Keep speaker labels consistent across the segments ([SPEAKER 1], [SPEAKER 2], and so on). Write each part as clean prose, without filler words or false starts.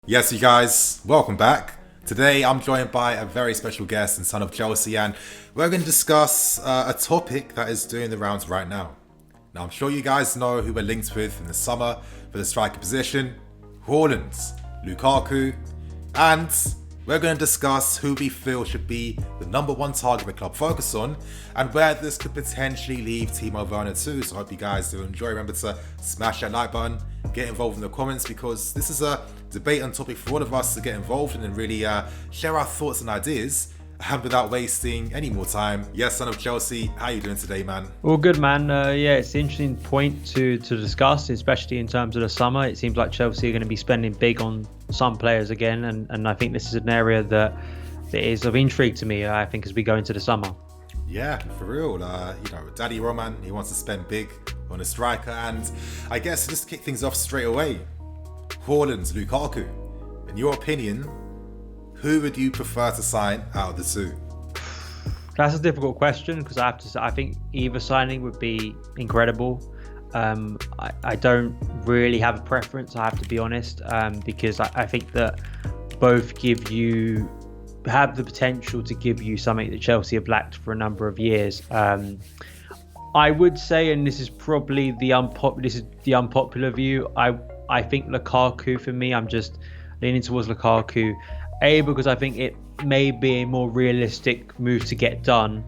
[SPEAKER 1] Yes, you guys, welcome back. Today I'm joined by a very special guest and son of Chelsea, and we're going to discuss a topic that is doing the rounds right now. Now, I'm sure you guys know who we're linked with in the summer for the striker position: Haaland, Lukaku, and we're going to discuss who we feel should be the number one target the club focus on and where this could potentially leave Timo Werner too. So I hope you guys do enjoy. Remember to smash that like button, get involved in the comments, because this is a debate and topic for all of us to get involved in and really share our thoughts and ideas. And without wasting any more time, yes, son of Chelsea, how you doing today, man?
[SPEAKER 2] Well, good, man. Yeah, it's an interesting point to discuss, especially in terms of the summer. It seems like Chelsea are going to be spending big on some players again, and I think this is an area that is of intrigue to me, I think, as we go into the summer.
[SPEAKER 1] Yeah, for real. Daddy Roman, he wants to spend big on a striker, and I guess just to kick things off straight away, Haaland, Lukaku, in your opinion, who would you prefer to sign out of the two?
[SPEAKER 2] That's a difficult question because I think either signing would be incredible. I don't really have a preference, I have to be honest, because I think that both have the potential to give you something that Chelsea have lacked for a number of years. I would say, and this is probably the unpopular view, I think Lukaku for me. I'm just leaning towards Lukaku. Because I think it may be a more realistic move to get done.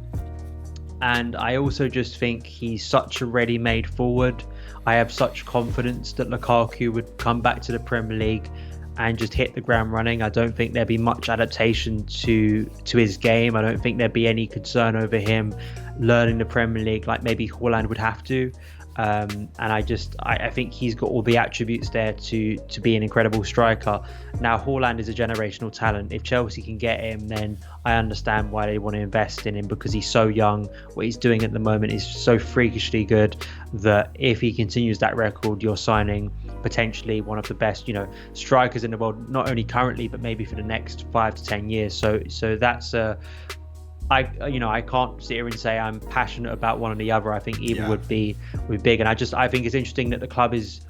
[SPEAKER 2] And I also just think he's such a ready-made forward. I have such confidence that Lukaku would come back to the Premier League and just hit the ground running. I don't think there'd be much adaptation to his game. I don't think there'd be any concern over him learning the Premier League like maybe Haaland would have to. And I think he's got all the attributes there to be an incredible striker. Now, Haaland is a generational talent. If Chelsea can get him, then I understand why they want to invest in him, because he's so young. What he's doing at the moment is so freakishly good that if he continues that record, you're signing potentially one of the best, strikers in the world, not only currently, but maybe for the next 5 to 10 years. So that's I can't sit here and say I'm passionate about one or the other. I think either would be big, and I think it's interesting that the club is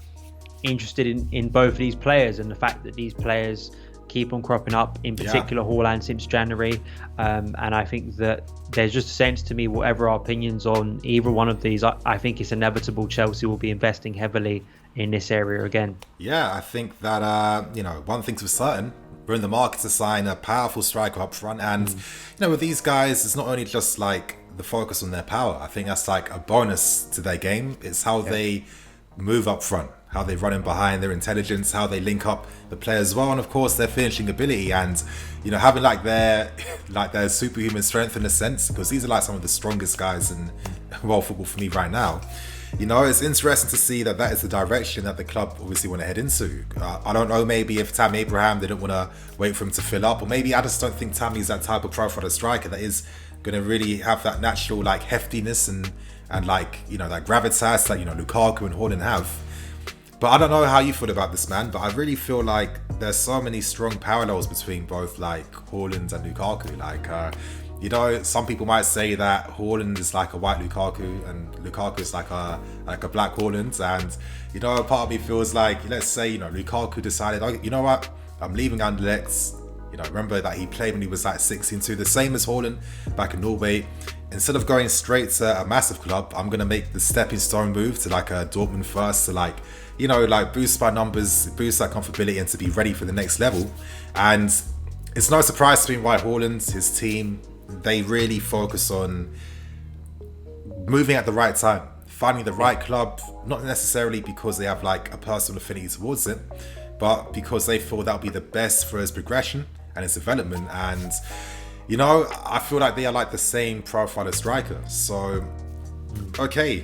[SPEAKER 2] interested in both of these players, and the fact that these players keep on cropping up, in particular Haaland since January, and I think that there's just a sense to me, whatever our opinions on either one of these, I think it's inevitable Chelsea will be investing heavily in this area again.
[SPEAKER 1] Yeah, I think that one thing's for certain: we're in the market to sign a powerful striker up front, and with these guys, it's not only just like the focus on their power. I think that's like a bonus to their game. It's how they move up front, how they run in behind, their intelligence, how they link up the players as well, and of course their finishing ability, and having like their superhuman strength in a sense, because these are like some of the strongest guys in world football for me right now. It's interesting to see that is the direction that the club obviously want to head into. I don't know, maybe if Tammy Abraham didn't want to wait for him to fill up, or maybe I just don't think Tammy's that type of profile of striker that is going to really have that natural like heftiness and like that gravitas that Lukaku and Haaland have. But I don't know how you feel about this, man, but I really feel like there's so many strong parallels between both like Haaland and Lukaku. Like some people might say that Haaland is like a white Lukaku and Lukaku is like a black Haaland, and a part of me feels like, let's say Lukaku decided, you know what, I'm leaving Anderlecht. Remember that he played when he was like 16 too, the same as Haaland back in Norway. Instead of going straight to a massive club, I'm gonna make the stepping stone move to like a Dortmund first, to like boost my numbers, boost that comfortability, and to be ready for the next level. And it's no surprise to me why Haaland, his team, they really focus on moving at the right time, finding the right club, not necessarily because they have like a personal affinity towards it, but because they feel that'll be the best for his progression and his development. And I feel like they are like the same profile of striker. So okay,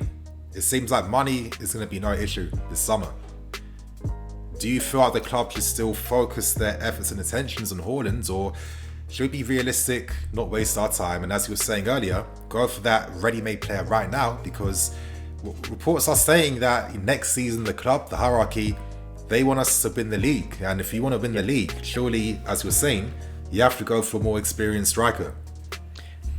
[SPEAKER 1] it seems like money is going to be no issue this summer. Do you feel like the club should still focus their efforts and attentions on Haaland, or should we be realistic, not waste our time, and as you were saying earlier, go for that ready-made player right now? Because reports are saying that next season the club, the hierarchy, they want us to win the league. And if you want to win the league, surely, as you were saying, you have to go for a more experienced striker.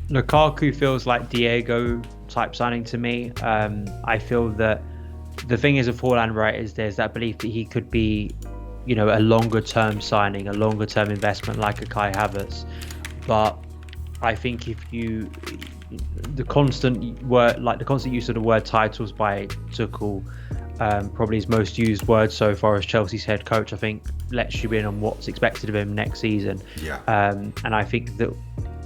[SPEAKER 2] Lukaku feels like Diego type signing to me. I feel that the thing is with Haaland, right, is there's that belief that he could be a longer term signing, a longer term investment like a Kai Havertz. But I think the constant use of the word titles by Tuchel, probably his most used word so far as Chelsea's head coach, I think lets you in on what's expected of him next season.
[SPEAKER 1] Yeah.
[SPEAKER 2] And I think that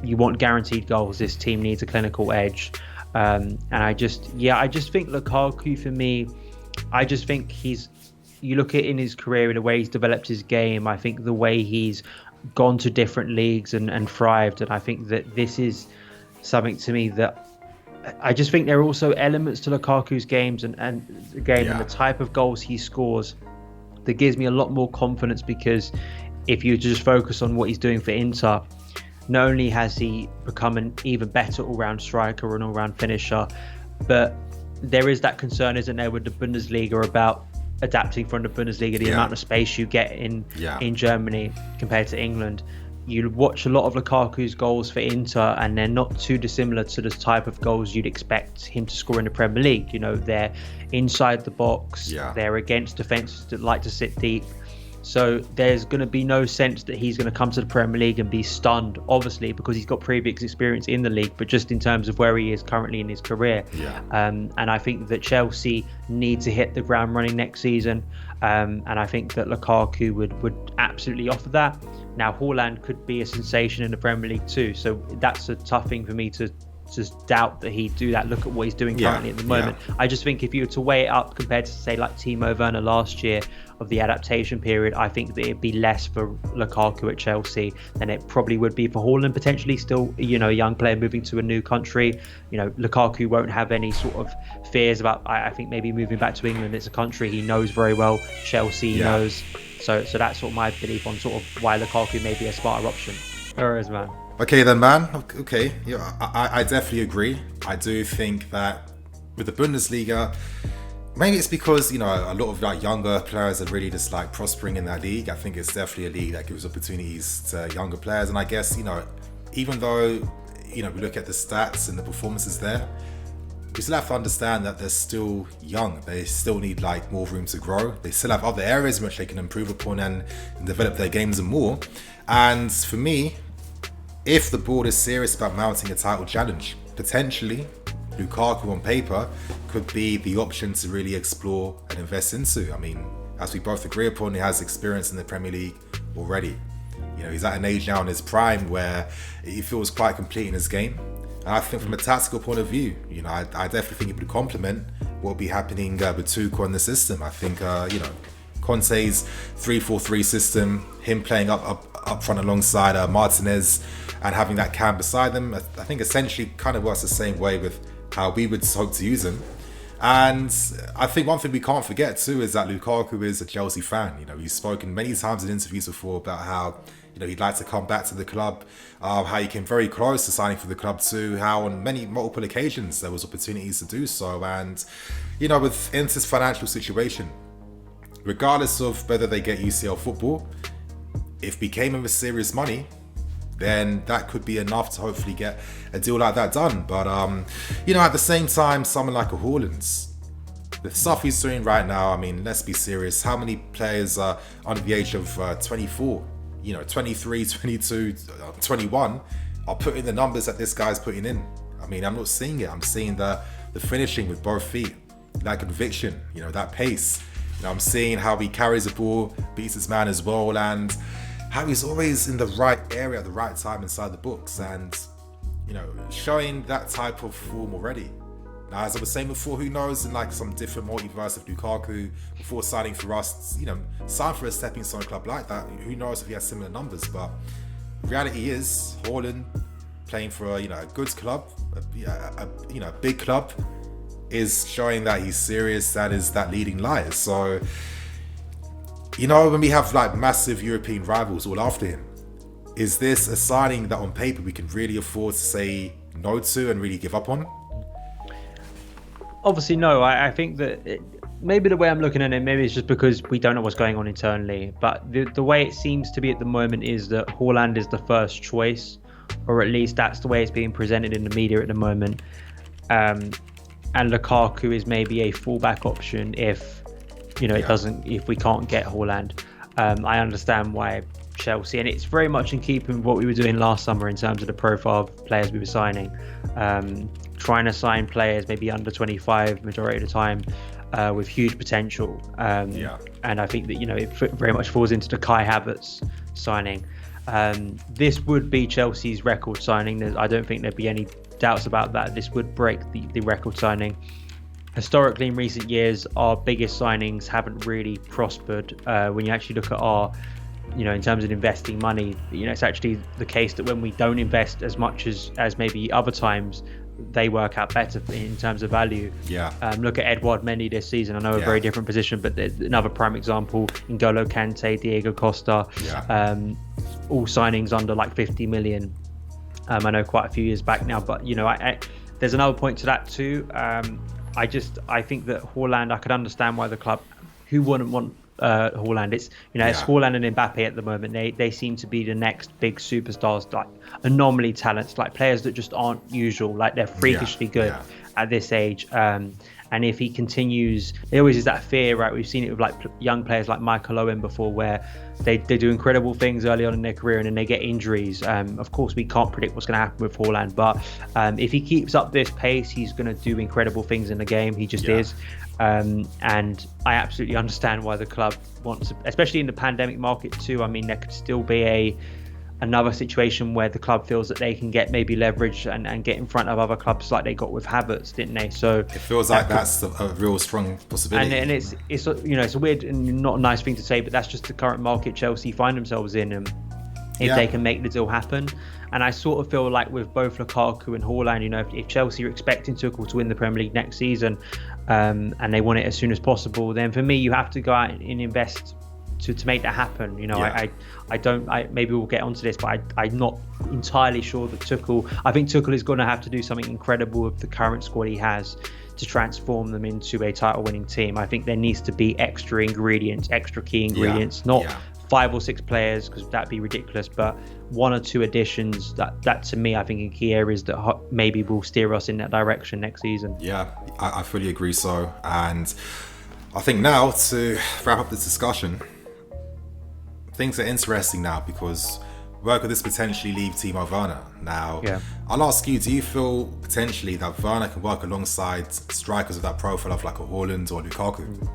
[SPEAKER 2] you want guaranteed goals. This team needs a clinical edge. And I just think Lukaku, for me, I just think you look at in his career, in the way he's developed his game, I think the way he's gone to different leagues and thrived, and I think that this is something to me that I just think there are also elements to Lukaku's games and the type of goals he scores that gives me a lot more confidence, because if you just focus on what he's doing for Inter, not only has he become an even better all-round striker or an all-round finisher, but there is that concern, isn't there, with the Bundesliga about adapting from the Bundesliga, the amount of space you get in Germany compared to England. You watch a lot of Lukaku's goals for Inter, and they're not too dissimilar to the type of goals you'd expect him to score in the Premier League. They're inside the box, they're against defences that like to sit deep. So there's going to be no sense that he's going to come to the Premier League and be stunned, obviously, because he's got previous experience in the league, but just in terms of where he is currently in his career. And I think that Chelsea need to hit the ground running next season. And I think that Lukaku would absolutely offer that. Now, Haaland could be a sensation in the Premier League too. So that's a tough thing for me to just doubt that he'd do that. Look at what he's doing currently at the moment. I just think if you were to weigh it up compared to, say, like Timo Werner last year of the adaptation period, I think that it'd be less for Lukaku at Chelsea than it probably would be for Haaland, potentially still, a young player moving to a new country. Lukaku won't have any sort of fears about, I think, maybe moving back to England. It's a country he knows very well. Chelsea knows. So that's sort of my belief on sort of why Lukaku may be a smarter option. There is, man.
[SPEAKER 1] Okay then, man. Okay, yeah, I definitely agree. I do think that with the Bundesliga, maybe it's because a lot of younger players are really just prospering in that league. I think it's definitely a league that gives opportunities to younger players, and I guess even though we look at the stats and the performances there, we still have to understand that they're still young. They still need more room to grow. They still have other areas in which they can improve upon and develop their games and more. And for me, if the board is serious about mounting a title challenge, potentially Lukaku on paper could be the option to really explore and invest into. I mean, as we both agree upon, he has experience in the Premier League already. He's at an age now in his prime where he feels quite complete in his game. And I think from a tactical point of view, I definitely think it would complement what will be happening with Tuchel in the system. I think, Conte's 3-4-3 system, him playing up front alongside Martinez and having that cam beside them, I think essentially kind of works the same way with how we would hope to use him. And I think one thing we can't forget too is that Lukaku is a Chelsea fan. He's spoken many times in interviews before about how he'd like to come back to the club, how he came very close to signing for the club too, how on multiple occasions there was opportunities to do so. And with Inter's financial situation, regardless of whether they get UCL football, if we came in with serious money, then that could be enough to hopefully get a deal like that done. But at the same time, someone like a Haaland, the stuff he's doing right now, I mean, let's be serious. How many players are under the age of 24, 23, 22, 21 are putting the numbers that this guy's putting in? I mean, I'm not seeing it. I'm seeing the finishing with both feet, that conviction, that pace. I'm seeing how he carries the ball, beats his man as well, and how he's always in the right area at the right time inside the box, and showing that type of form already. Now, as I was saying before, who knows, in some different multiverse of Lukaku, before signing for us, sign for a stepping stone club like that, who knows if he has similar numbers. But reality is, Haaland playing for a good club, a big club, is showing that he's serious. That is that leading light. So when we have massive European rivals all after him, is this a signing that on paper we can really afford to say no to and really give up on?
[SPEAKER 2] Obviously no. I think that maybe the way I'm looking at it, maybe it's just because we don't know what's going on internally, but the way it seems to be at the moment is that Haaland is the first choice, or at least that's the way it's being presented in the media at the moment. And Lukaku is maybe a fallback option if if we can't get Haaland. I understand why Chelsea, and it's very much in keeping with what we were doing last summer in terms of the profile of players we were signing, trying to sign players maybe under 25 majority of the time, with huge potential. And I think that, it very much falls into the Kai Havertz signing. This would be Chelsea's record signing. I don't think there'd be any doubts about that. This would break the record signing. Historically, in recent years, our biggest signings haven't really prospered. When you actually look at our, in terms of investing money, it's actually the case that when we don't invest as much as maybe other times, they work out better in terms of value. Look at Edouard Mendy this season. I know a very different position, but another prime example, N'Golo Kante, Diego Costa, all signings under like 50 million. I know quite a few years back now, but there's another point to that too. I think that Haaland, I could understand why the club, who wouldn't want Haaland? It's it's Haaland and Mbappe at the moment. They seem to be the next big superstars, like anomaly talents, like players that just aren't usual, like they're freakishly good at this age. And if he continues, there always is that fear, right? We've seen it with like young players like Michael Owen before, where they do incredible things early on in their career and then they get injuries. Of course, we can't predict what's going to happen with Haaland, but if he keeps up this pace, he's going to do incredible things in the game. He just is. And I absolutely understand why the club wants to, especially in the pandemic market too. I mean, there could still be another situation where the club feels that they can get maybe leverage and get in front of other clubs like they got with Havertz, didn't they? So
[SPEAKER 1] it feels like that's a real strong possibility.
[SPEAKER 2] And it's it's a weird and not a nice thing to say, but that's just the current market Chelsea find themselves in. And if they can make the deal happen. And I sort of feel like with both Lukaku and Haaland, if Chelsea are expecting Tuchel to win the Premier League next season, and they want it as soon as possible, then for me, you have to go out and invest to make that happen. Maybe we'll get onto this, but I'm not entirely sure that I think Tuchel is going to have to do something incredible with the current squad he has to transform them into a title winning team. I think there needs to be extra key ingredients, not 5 or 6 players, because that'd be ridiculous, but 1 or 2 additions that to me, I think in key areas that maybe will steer us in that direction next season.
[SPEAKER 1] I fully agree. So, and I think now to wrap up this discussion, things are interesting now, because where could this potentially leave Timo Werner? Now, I'll ask you, do you feel potentially that Werner can work alongside strikers of that profile of like a Haaland or Lukaku?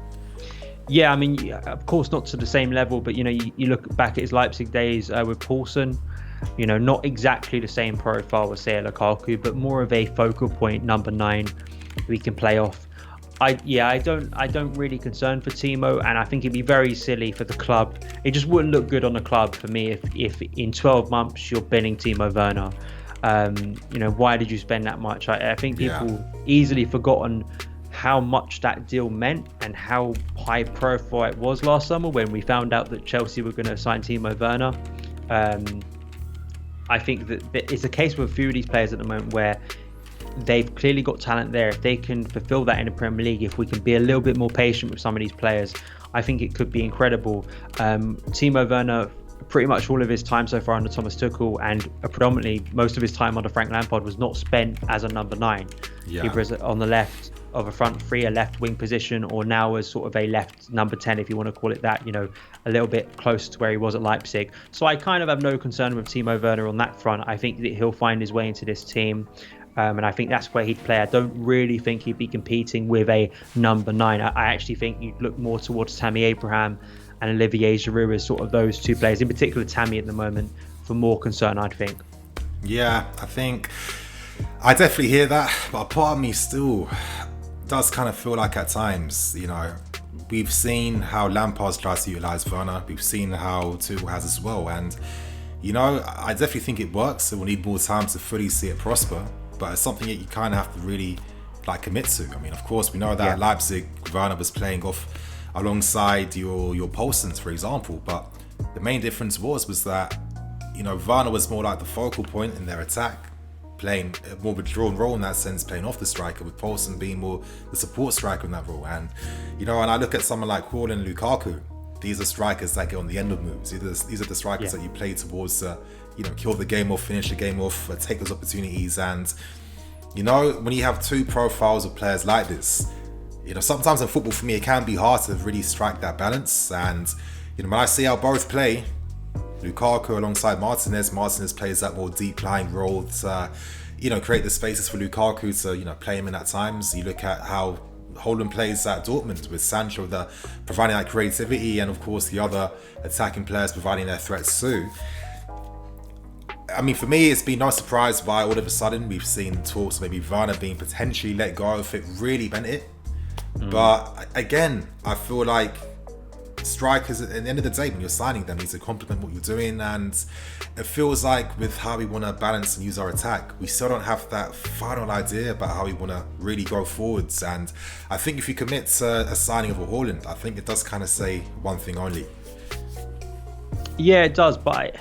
[SPEAKER 2] Yeah, I mean, of course not to the same level, but you look back at his Leipzig days with Poulsen, not exactly the same profile as say a Lukaku, but more of a focal point number 9 we can play off. I don't really concern for Timo, and I think it'd be very silly for the club. It just wouldn't look good on the club for me if in 12 months you're binning Timo Werner. Why did you spend that much? I think people easily forgotten how much that deal meant and how high profile it was last summer when we found out that Chelsea were going to sign Timo Werner. I think that it's a case with a few of these players at the moment where they've clearly got talent there. If they can fulfill that in the Premier League, if we can be a little bit more patient with some of these players, I think it could be incredible. Timo Werner, pretty much all of his time so far under Thomas Tuchel, and predominantly most of his time under Frank Lampard, was not spent as a number 9, either as on the left of a front 3, a left wing position, or now as sort of a left number 10, if you want to call it that, a little bit close to where he was at Leipzig. So I kind of have no concern with Timo Werner on that front. I think that he'll find his way into this team. And I think that's where he'd play. I don't really think he'd be competing with a number 9. I actually think you'd look more towards Tammy Abraham and Olivier Giroud as sort of those 2 players, in particular Tammy at the moment, for more concern, I'd think.
[SPEAKER 1] Yeah, I think I definitely hear that, but a part of me still does kind of feel like at times, we've seen how Lampard's tries to utilise Werner. We've seen how Tuchel has as well. And, I definitely think it works. So we'll need more time to fully see it prosper. But it's something that you kind of have to really commit to. I mean, of course, we know that at Leipzig, Werner was playing off alongside your Poulsens, for example. But the main difference was that, Werner was more like the focal point in their attack, playing a more withdrawn role in that sense, playing off the striker, with Poulsen being more the support striker in that role. And, and I look at someone like Haaland and Lukaku, these are strikers that get on the end of moves. These are the strikers that you play towards kill the game off, finish the game off, take those opportunities. And when you have 2 profiles of players like this, sometimes in football, for me, it can be hard to really strike that balance. And when I see how both play, Lukaku alongside Martinez plays that more deep lying role to, create the spaces for Lukaku to, play him in at times. You look at how Haaland plays at Dortmund with Sancho providing that creativity, and of course the other attacking players providing their threats too. I mean, for me, it's been no surprise why all of a sudden we've seen talks of maybe Werner being potentially let go if it really meant it. But again, I feel like strikers, at the end of the day, when you're signing them, needs to complement what you're doing, and it feels like with how we want to balance and use our attack, we still don't have that final idea about how we want to really go forwards. And I think if you commit to a signing of a Haaland, I think it does kind of say one thing only.
[SPEAKER 2] Yeah, it does, but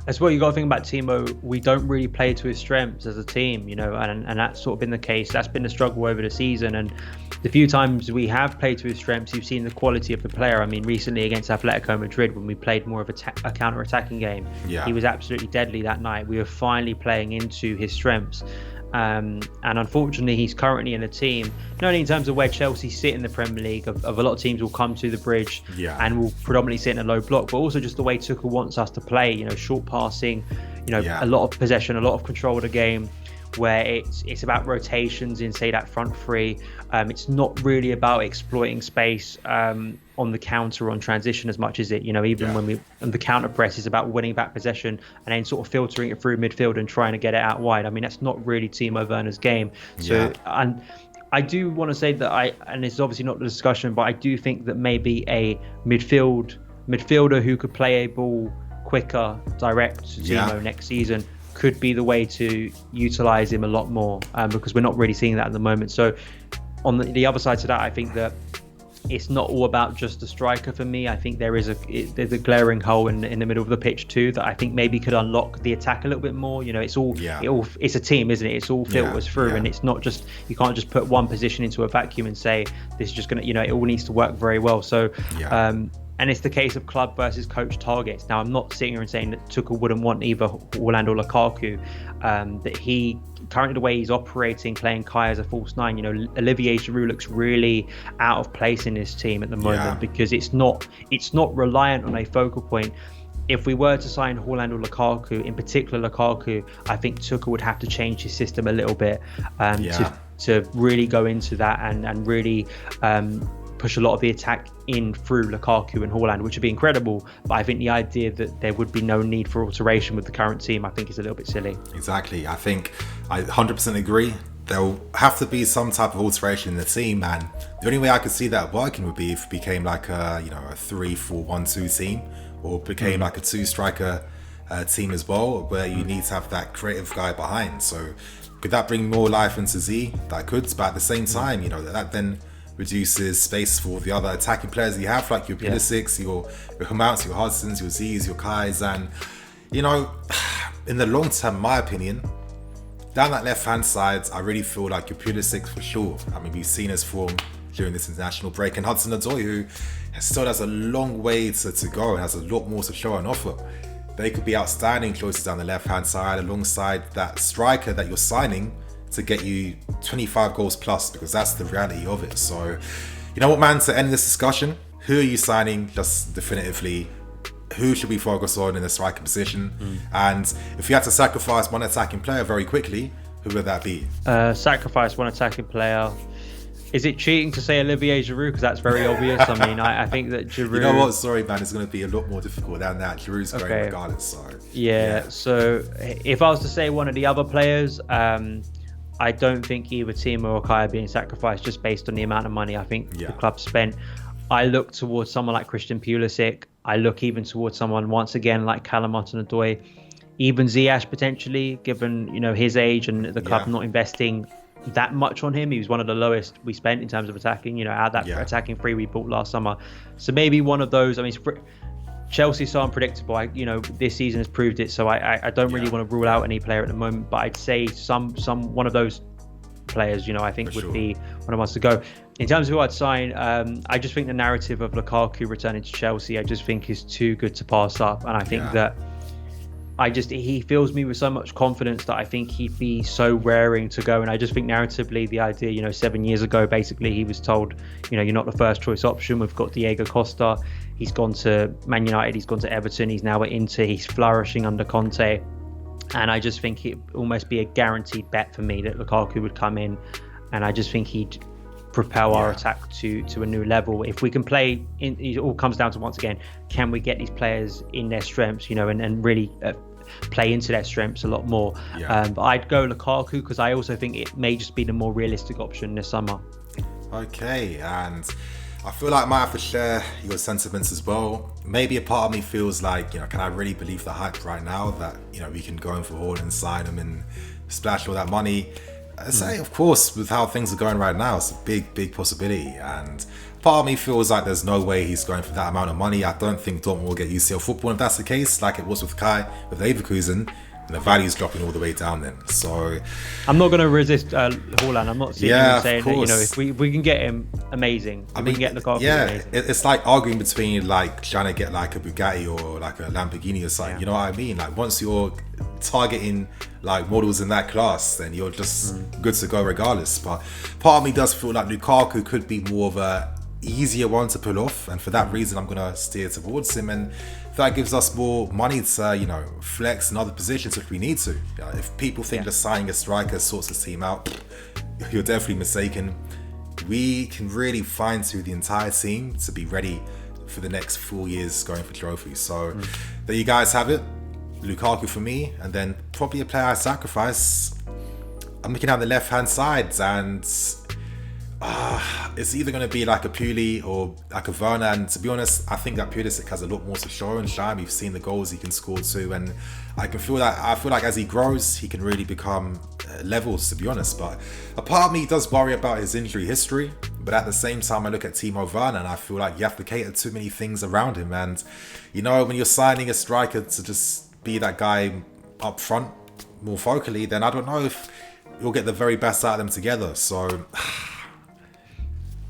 [SPEAKER 2] as well, you got to think about Timo. We don't really play to his strengths as a team, and that's sort of been the case. That's been the struggle over the season, and the few times we have played to his strengths, you've seen the quality of the player. I mean, recently against Atletico Madrid, when we played more of a counter-attacking game, he was absolutely deadly that night. We were finally playing into his strengths. And unfortunately, he's currently in a team, not only in terms of where Chelsea sit in the Premier League, of a lot of teams will come to the bridge and will predominantly sit in a low block, but also just the way Tuchel wants us to play, short passing, a lot of possession, a lot of control of the game, where it's about rotations in, say, that front three. It's not really about exploiting space on the counter or on transition as much as it, when the counter press is about winning back possession and then sort of filtering it through midfield and trying to get it out wide. I mean, that's not really Timo Werner's game. So, and I do want to say that and it's obviously not the discussion, but I do think that maybe a midfielder who could play a ball quicker, direct to Timo next season could be the way to utilize him a lot more, because we're not really seeing that at the moment. So on the other side to that, I think that it's not all about just the striker for me. I think there's a glaring hole in the middle of the pitch too that I think maybe could unlock the attack a little bit more. It's a team, isn't it? It's all filters through, and it's not just, you can't just put one position into a vacuum and say this is just gonna, it all needs to work very well. So and it's the case of club versus coach targets. Now, I'm not sitting here and saying that Tuchel wouldn't want either Haaland or Lukaku. That he currently, the way he's operating, playing Kai as a false nine, Olivier Giroud looks really out of place in this team at the moment because it's not reliant on a focal point. If we were to sign Haaland or Lukaku, in particular Lukaku, I think Tuchel would have to change his system a little bit to really go into that and really push a lot of the attack in through Lukaku and Haaland, which would be incredible. But I think the idea that there would be no need for alteration with the current team, I think is a little bit silly. Exactly.
[SPEAKER 1] I think I 100% agree. There'll have to be some type of alteration in the team, and the only way I could see that working would be if it became like a 3-4-1-2 team, or became like a 2-striker team as well, where you need to have that creative guy behind. So could that bring more life into Z? That could, but at the same time, that then reduces space for the other attacking players you have, like your Pulisic, your Hummels, your Hudsons, your Z's, your Kais, and in the long term, in my opinion, down that left hand side, I really feel like your Pulisic for sure. I mean, we've seen his form during this international break, and Hudson-Odoi, who still has a long way to go and has a lot more to show and offer. They could be outstanding closely down the left hand side alongside that striker that you're signing to get you 25 goals plus, because that's the reality of it. So, you know what, man, to end this discussion, who are you signing just definitively? Who should we focus on in the striker position? And if you had to sacrifice one attacking player very quickly, who would that be?
[SPEAKER 2] Sacrifice one attacking player. Is it cheating to say Olivier Giroud? Because that's very obvious. I mean, I think that Giroud...
[SPEAKER 1] You know what? Sorry, man. It's going to be a lot more difficult than that. Giroud's great regardless. So
[SPEAKER 2] So if I was to say one of the other players... I don't think either Timo or Kai are being sacrificed just based on the amount of money I think the club spent. I look towards someone like Christian Pulisic. I look even towards someone, once again, like Callum Hudson-Odoi. Even Ziyech, potentially, given his age and the club not investing that much on him. He was one of the lowest we spent in terms of attacking, out of that attacking free we bought last summer. So maybe one of those. I mean, Chelsea's so unpredictable. This season has proved it. So I don't really want to rule out any player at the moment. But I'd say one of those players, I think would be one of us to go. In terms of who I'd sign, I just think the narrative of Lukaku returning to Chelsea, I just think is too good to pass up. And I think that he fills me with so much confidence that I think he'd be so raring to go. And I just think narratively, the idea, 7 years ago, basically he was told, you're not the first choice option. We've got Diego Costa. He's gone to Man United, he's gone to Everton, he's now at Inter, he's flourishing under Conte. And I just think it almost be a guaranteed bet for me that Lukaku would come in, and I just think he'd propel our attack to a new level. If we can play in, it all comes down to, once again, can we get these players in their strengths, and really play into their strengths a lot more. But I'd go Lukaku because I also think it may just be the more realistic option this summer.
[SPEAKER 1] Okay, and I feel like I might have to share your sentiments as well. Maybe a part of me feels like, can I really believe the hype right now that, we can go in for Haaland, sign him and splash all that money? I say, of course, with how things are going right now, it's a big possibility. And part of me feels like there's no way he's going for that amount of money. I don't think Dortmund will get UCL football. And if that's the case, like it was with Kai, with Leverkusen, and the value's dropping all the way down then. So
[SPEAKER 2] I'm not going to resist Haaland. I'm not sitting here saying that, if we can get him, amazing. If we can get Lukaku, amazing.
[SPEAKER 1] It's like arguing between like trying to get like a Bugatti or like a Lamborghini or something. You know what I mean? Like once you're targeting like models in that class, then you're just good to go regardless. But part of me does feel like Lukaku could be more of a easier one to pull off, and for that reason I'm gonna steer towards him, and that gives us more money to flex in other positions if we need to. If people think just signing a striker sorts the team out, you're definitely mistaken. We can really fine-tune the entire team to be ready for the next 4 years going for trophies. So there you guys have it. Lukaku for me, and then probably a player I sacrifice. I'm looking at the left-hand side, and it's either going to be like a Puli or like a Werner, and to be honest, I think that Pulisic has a lot more to show and shine. We've seen the goals he can score too, and I feel like as he grows, he can really become levels, to be honest. But a part of me does worry about his injury history, but at the same time, I look at Timo Werner and I feel like you have to cater too many things around him. And when you're signing a striker to just be that guy up front more vocally, then I don't know if you'll get the very best out of them together. So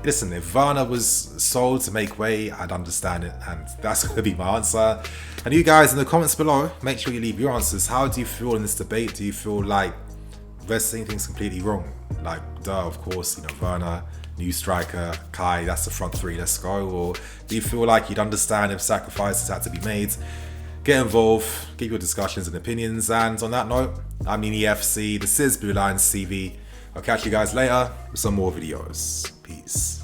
[SPEAKER 1] listen, if Werner was sold to make way, I'd understand it, and that's going to be my answer. And you guys in the comments below, make sure you leave your answers. How do you feel in this debate? Do you feel like we're seeing things completely wrong? Like, of course, Werner, new striker, Kai, that's the front three, let's go. Or do you feel like you'd understand if sacrifices had to be made? Get involved, give your discussions and opinions. And on that note, I'm EFC, this is Blue Lions TV. I'll catch you guys later with some more videos. Peace.